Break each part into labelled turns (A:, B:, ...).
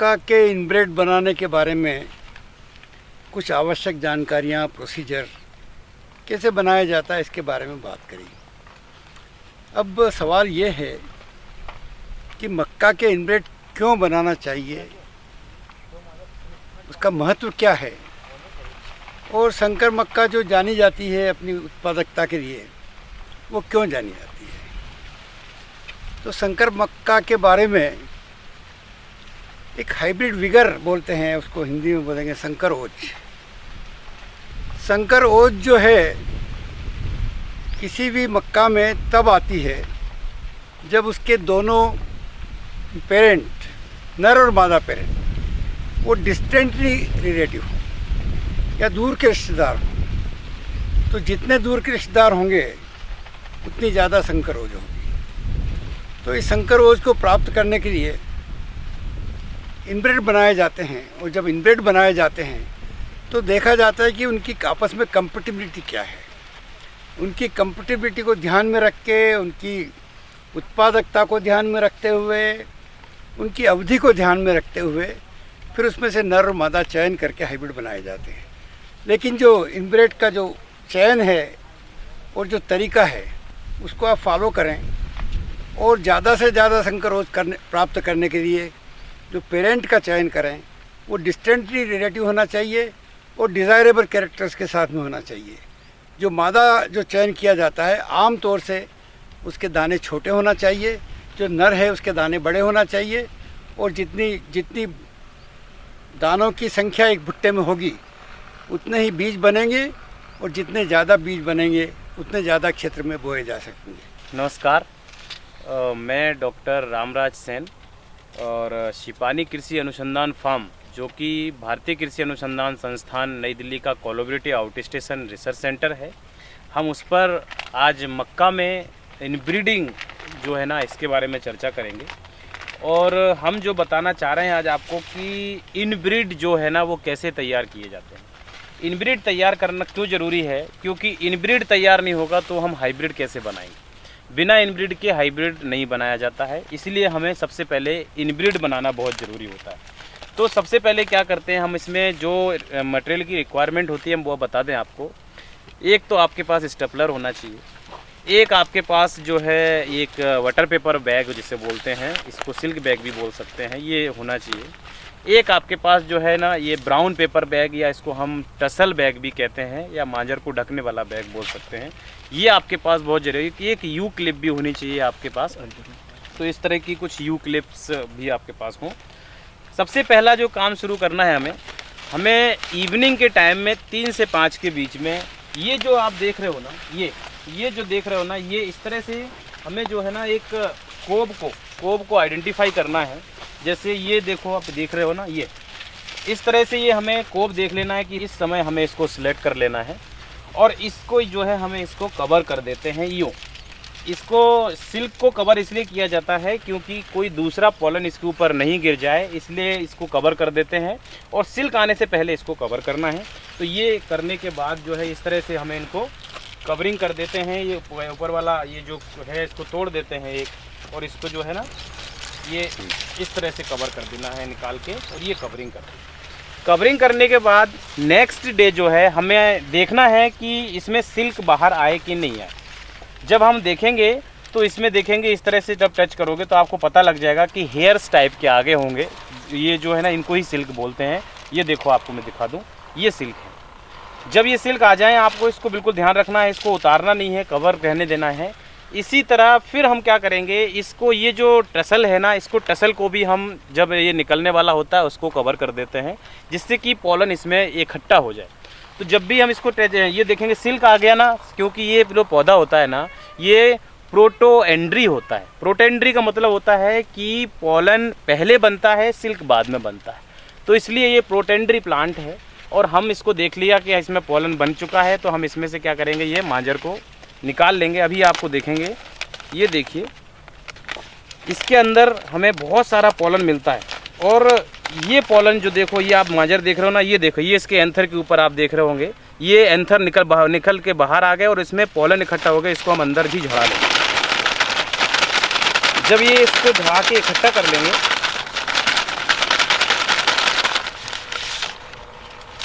A: मक्का के इनब्रेड बनाने के बारे में कुछ आवश्यक जानकारियाँ, प्रोसीजर कैसे बनाया जाता है इसके बारे में बात करेंगे। अब सवाल ये है कि मक्का के इनब्रेड क्यों बनाना चाहिए, उसका महत्व क्या है, और संकर मक्का जो जानी जाती है अपनी उत्पादकता के लिए वो क्यों जानी जाती है। तो संकर मक्का के बारे में एक हाइब्रिड विगर बोलते हैं, उसको हिंदी में बोलेंगे संकर ओज। संकर ओज जो है किसी भी मक्का में तब आती है जब उसके दोनों पेरेंट, नर और मादा पेरेंट, वो डिस्टेंटली रिलेटिव हो या दूर के रिश्तेदार हों। तो जितने दूर के रिश्तेदार होंगे उतनी ज़्यादा संकर ओज होगी। तो इस संकर ओज को प्राप्त करने के लिए इनब्रेड बनाए जाते हैं, और जब इनब्रेड बनाए जाते हैं तो देखा जाता है कि उनकी आपस में कंपैटिबिलिटी क्या है। उनकी कंपैटिबिलिटी को ध्यान में रख के, उनकी उत्पादकता को ध्यान में रखते हुए, उनकी अवधि को ध्यान में रखते हुए फिर उसमें से नर और मादा चयन करके हाइब्रिड बनाए जाते हैं। लेकिन जो इनब्रेड का जो चयन है और जो तरीका है उसको आप फॉलो करें, और ज़्यादा से ज़्यादा संकर ओज प्राप्त करने के लिए जो पेरेंट का चयन करें वो डिस्टेंटली रिलेटिव होना चाहिए और डिज़ायरेबल कैरेक्टर्स के साथ में होना चाहिए। जो मादा जो चयन किया जाता है आम तौर से उसके दाने छोटे होना चाहिए, जो नर है उसके दाने बड़े होना चाहिए, और जितनी दानों की संख्या एक भुट्टे में होगी उतने ही बीज बनेंगे, और जितने ज़्यादा बीज बनेंगे उतने ज़्यादा क्षेत्र में बोए जा सकेंगे।
B: नमस्कार, मैं डॉक्टर रामराज सेन और शिपानी कृषि अनुसंधान फार्म, जो कि भारतीय कृषि अनुसंधान संस्थान नई दिल्ली का कोलैबोरेटिव आउटस्टेशन रिसर्च सेंटर है, हम उस पर आज मक्का में इनब्रीडिंग जो है ना इसके बारे में चर्चा करेंगे। और हम जो बताना चाह रहे हैं आज आपको कि इनब्रीड जो है ना वो कैसे तैयार किए जाते हैं। इनब्रीड तैयार करना क्यों ज़रूरी है, क्योंकि इनब्रीड तैयार नहीं होगा तो हम हाइब्रिड कैसे बनाएंगे। बिना इनब्रीड के हाइब्रिड नहीं बनाया जाता है, इसलिए हमें सबसे पहले इनब्रीड बनाना बहुत ज़रूरी होता है। तो सबसे पहले क्या करते हैं हम, इसमें जो मटेरियल की रिक्वायरमेंट होती है हम वो बता दें आपको। एक तो आपके पास स्टेपलर होना चाहिए, एक आपके पास जो है एक वाटर पेपर बैग जिसे बोलते हैं, इसको सिल्क बैग भी बोल सकते हैं, ये होना चाहिए। एक आपके पास जो है ना ये ब्राउन पेपर बैग, या इसको हम टसल बैग भी कहते हैं, या मांजर को ढकने वाला बैग बोल सकते हैं, ये आपके पास बहुत ज़रूरी है। कि एक यू क्लिप भी होनी चाहिए आपके पास, तो इस तरह की कुछ यू क्लिप्स भी आपके पास हों। सबसे पहला जो काम शुरू करना है हमें इवनिंग के टाइम में 3 से 5 के बीच में, ये जो आप देख रहे हो ना, ये जो देख रहे हो ना, ये इस तरह से हमें जो है ना एक कोब को आइडेंटिफाई करना है। जैसे ये देखो, आप देख रहे हो ना, ये इस तरह से ये हमें कोब देख लेना है कि इस समय हमें इसको सिलेक्ट कर लेना है, और इसको जो है हमें इसको कवर कर देते हैं। यूँ इसको सिल्क को कवर इसलिए किया जाता है क्योंकि कोई दूसरा पॉलन इसके ऊपर नहीं गिर जाए, इसलिए इसको कवर कर देते हैं, और सिल्क आने से पहले इसको कवर करना है। तो ये करने के बाद जो है इस तरह से हमें इनको कवरिंग कर देते हैं। ये ऊपर वाला ये जो है इसको तोड़ देते हैं एक, और इसको जो है ना ये इस तरह से कवर कर देना है निकाल के, और ये कवरिंग करने के बाद नेक्स्ट डे जो है हमें देखना है कि इसमें सिल्क बाहर आए कि नहीं आए। जब हम देखेंगे तो इसमें देखेंगे इस तरह से, जब टच करोगे तो आपको पता लग जाएगा कि हेयर्स टाइप के आगे होंगे, ये जो है ना इनको ही सिल्क बोलते हैं। ये देखो, आपको मैं दिखा दूँ, ये सिल्क है। जब ये सिल्क आ जाए आपको इसको बिल्कुल ध्यान रखना है, इसको उतारना नहीं है, कवर रहने देना है। इसी तरह फिर हम क्या करेंगे, इसको ये जो टसल है ना, इसको टसल को भी हम जब ये निकलने वाला होता है उसको कवर कर देते हैं, जिससे कि पॉलन इसमें इकट्ठा हो जाए। तो जब भी हम इसको ये देखेंगे सिल्क आ गया ना, क्योंकि ये जो पौधा होता है ना ये प्रोटोएंड्री होता है। प्रोटोएंड्री का मतलब होता है कि पॉलन पहले बनता है, सिल्क बाद में बनता है, तो इसलिए ये प्रोटोएंड्री प्लांट है। और हम इसको देख लिया कि इसमें पॉलन बन चुका है, तो हम इसमें से क्या करेंगे, ये मांजर को निकाल लेंगे। अभी आपको देखेंगे, ये देखिए इसके अंदर हमें बहुत सारा पॉलन मिलता है, और ये पॉलन जो देखो, ये आप मांजर देख रहे हो ना, ये देखो, ये इसके एंथर के ऊपर आप देख रहे होंगे, ये एंथर निकल के बाहर आ गए और इसमें पॉलन इकट्ठा हो गए। इसको हम अंदर भी झड़ा लेंगे। जब ये इसको झड़ा के इकट्ठा कर लेंगे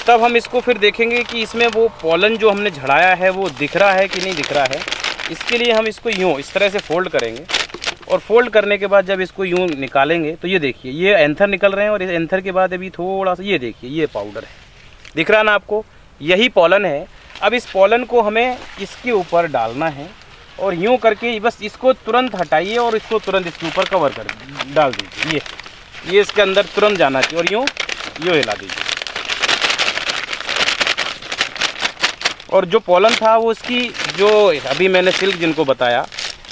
B: तब हम इसको फिर देखेंगे कि इसमें वो पॉलन जो हमने झड़ाया है वो दिख रहा है कि नहीं दिख रहा है। इसके लिए हम इसको यूँ इस तरह से फोल्ड करेंगे, और फोल्ड करने के बाद जब इसको यूँ निकालेंगे तो ये देखिए ये एंथर निकल रहे हैं, और इस एंथर के बाद अभी थोड़ा सा ये देखिए ये पाउडर है, दिख रहा ना आपको, यही पॉलन है। अब इस पॉलन को हमें इसके ऊपर डालना है, और यूँ करके बस इसको तुरंत हटाइए और इसको तुरंत इसके ऊपर कवर कर डाल दीजिए। ये इसके अंदर तुरंत जाना चाहिए, और यूँ हिला दीजिए। और जो पॉलन था वो इसकी जो अभी मैंने सिल्क जिनको बताया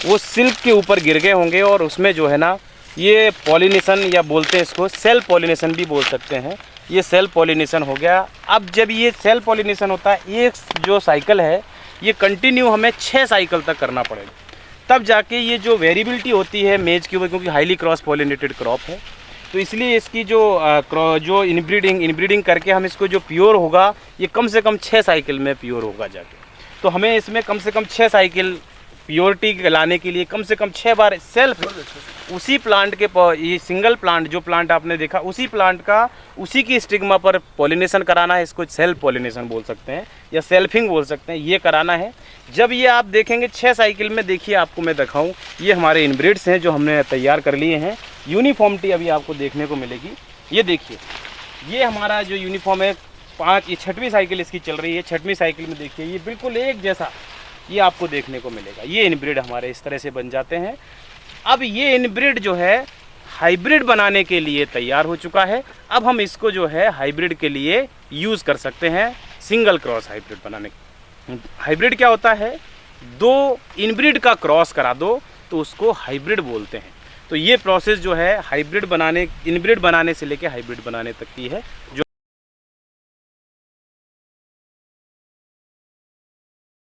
B: वो सिल्क के ऊपर गिर गए होंगे, और उसमें जो है ना ये पॉलिनेशन, या बोलते हैं इसको सेल्फ पॉलिनेशन भी बोल सकते हैं, ये सेल्फ पॉलिनेशन हो गया। अब जब ये सेल्फ पॉलिनेशन होता है, एक जो साइकिल है ये कंटिन्यू हमें 6 साइकिल तक करना पड़ेगा, तब जाके ये जो वेरिएबिलिटी होती है मेज के ऊपर, क्योंकि हाईली क्रॉस पॉलिनेटेड क्रॉप है, तो इसलिए इसकी जो इनब्रीडिंग करके हम इसको जो प्योर होगा ये कम से कम 6 साइकिल में प्योर होगा जाके। तो हमें इसमें कम से कम 6 साइकिल प्योरिटी लाने के लिए कम से कम 6 बार सेल्फ उसी प्लांट के ये सिंगल प्लांट जो प्लांट आपने देखा उसी प्लांट का उसी की स्टिग्मा पर पॉलिनेशन कराना है। इसको सेल्फ पॉलिनेशन बोल सकते हैं या सेल्फिंग बोल सकते हैं, ये कराना है। जब ये आप देखेंगे 6 साइकिल में, देखिए आपको मैं दिखाऊं, ये हमारे इनब्रीड्स हैं जो हमने तैयार कर लिए हैं। यूनिफॉर्मिटी अभी आपको देखने को मिलेगी। ये देखिए ये हमारा जो यूनिफॉर्म है 5, ये 6वीं साइकिल इसकी चल रही है। 6वीं साइकिल में देखिए ये बिल्कुल एक जैसा ये आपको देखने को मिलेगा। ये इनब्रीड हमारे इस तरह से बन जाते हैं। अब ये इनब्रीड जो है हाइब्रिड बनाने के लिए तैयार हो चुका है। अब हम इसको जो है हाइब्रिड के लिए यूज़ कर सकते हैं, सिंगल क्रॉस हाइब्रिड बनाने। हाइब्रिड क्या होता है, 2 इनब्रीड का क्रॉस करा दो तो उसको हाइब्रिड बोलते हैं। तो ये प्रोसेस जो है हाइब्रिड बनाने, इनब्रीड बनाने से लेके हाइब्रिड बनाने तक की है। जो